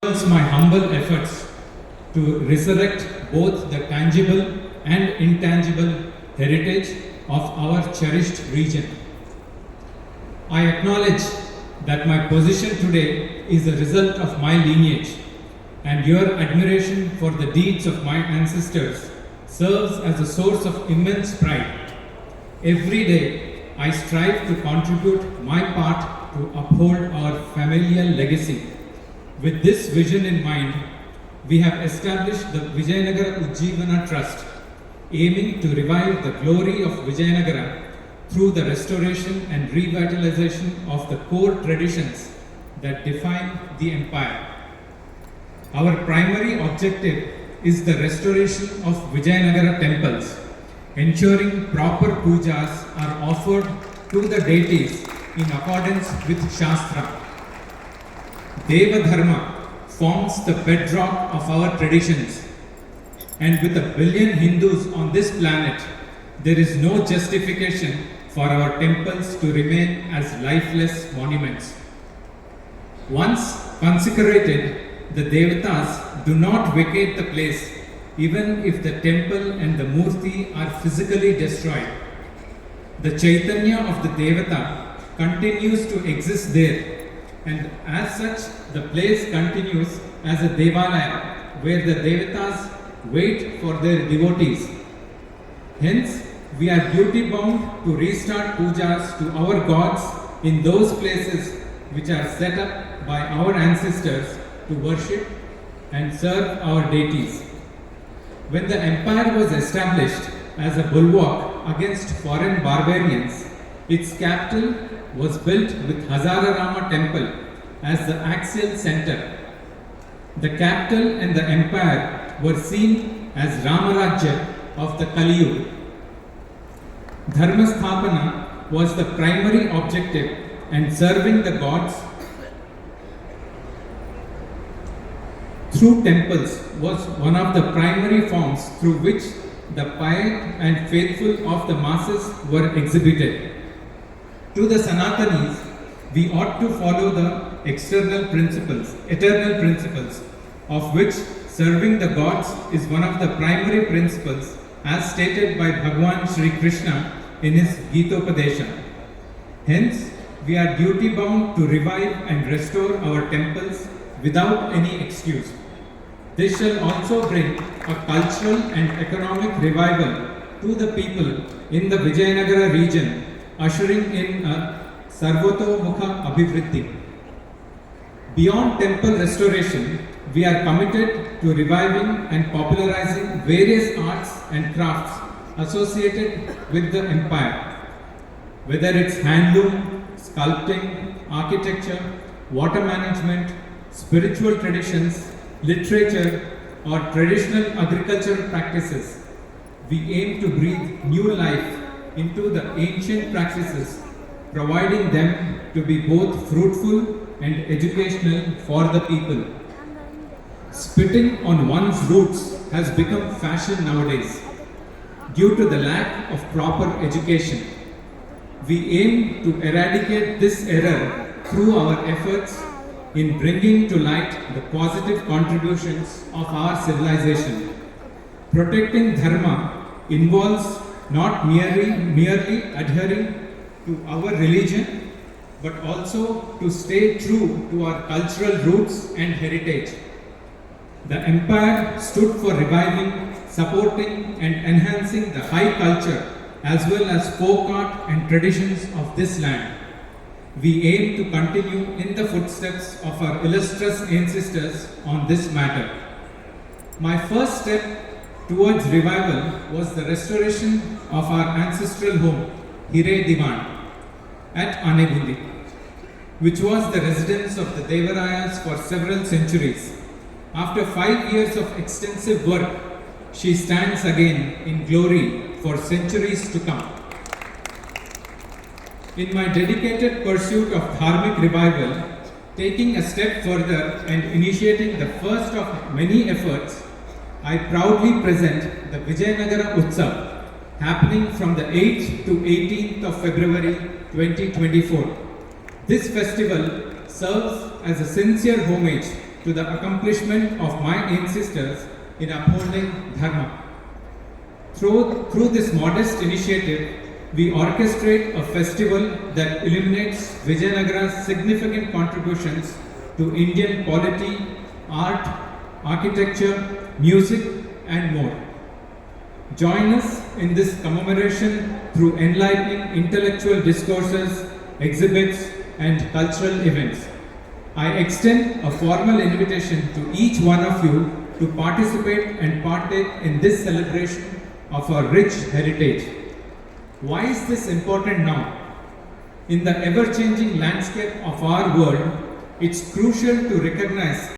my humble efforts to resurrect both the tangible and intangible heritage of our cherished region. I acknowledge that my position today is a result of my lineage, and your admiration for the deeds of my ancestors serves as a source of immense pride. Every day, I strive to contribute my part to uphold our familial legacy. With this vision in mind, we have established the Vijayanagara Ujjeevana Trust, aiming to revive the glory of Vijayanagara through the restoration and revitalization of the core traditions that define the empire. Our primary objective is the restoration of Vijayanagara temples, ensuring proper pujas are offered to the deities in accordance with Shastra. Deva Dharma forms the bedrock of our traditions, and with 1 billion Hindus on this planet, there is no justification for our temples to remain as lifeless monuments. Once consecrated, the Devatas do not vacate the place even if the temple and the Murti are physically destroyed. The Chaitanya of the Devata continues to exist there, and as such, the place continues as a Devalaya where the Devatas wait for their devotees. Hence, we are duty bound to restart pujas to our gods in those places which are set up by our ancestors to worship and serve our deities. When the empire was established as a bulwark against foreign barbarians, its capital was built with Hazararama temple as the axial center. The capital and the empire were seen as Ramarajya of the Kali Yuga. Dharma Sthapana was the primary objective, and serving the gods through temples was one of the primary forms through which the pious and faithful of the masses were exhibited. To the Sanatanis, we ought to follow the eternal principles, of which serving the gods is one of the primary principles as stated by Bhagwan Sri Krishna in his Gitopadesha. Hence, we are duty bound to revive and restore our temples without any excuse. This shall also bring a cultural and economic revival to the people in the Vijayanagara region, ushering in a Sarvatomukha Abhivriddhi. Beyond temple restoration, we are committed to reviving and popularizing various arts and crafts associated with the empire. Whether it's handloom, sculpting, architecture, water management, spiritual traditions, literature, or traditional agricultural practices, we aim to breathe new life into the ancient practices, providing them to be both fruitful and educational for the people. Spitting on one's roots has become fashion nowadays due to the lack of proper education. We aim to eradicate this error through our efforts in bringing to light the positive contributions of our civilization. Protecting Dharma involves not merely adhering to our religion, but also to stay true to our cultural roots and heritage. The empire stood for reviving, supporting, and enhancing the high culture as well as folk art and traditions of this land. We aim to continue in the footsteps of our illustrious ancestors on this matter. My first step towards revival was the restoration of our ancestral home, Hire Diwan, at Anegundi, which was the residence of the Devarayas for several centuries. After 5 years of extensive work, she stands again in glory for centuries to come. In my dedicated pursuit of dharmic revival, taking a step further and initiating the first of many efforts, I proudly present the Vijayanagara Utsav, happening from the 8th to 18th of February 2024. This festival serves as a sincere homage to the accomplishment of my ancestors in upholding Dharma. Through this modest initiative, we orchestrate a festival that illuminates Vijayanagara's significant contributions to Indian polity, art, architecture, music, and more. Join us in this commemoration through enlightening intellectual discourses, exhibits, and cultural events. I extend a formal invitation to each one of you to participate and partake in this celebration of our rich heritage. Why is this important now? In the ever-changing landscape of our world, it's crucial to recognize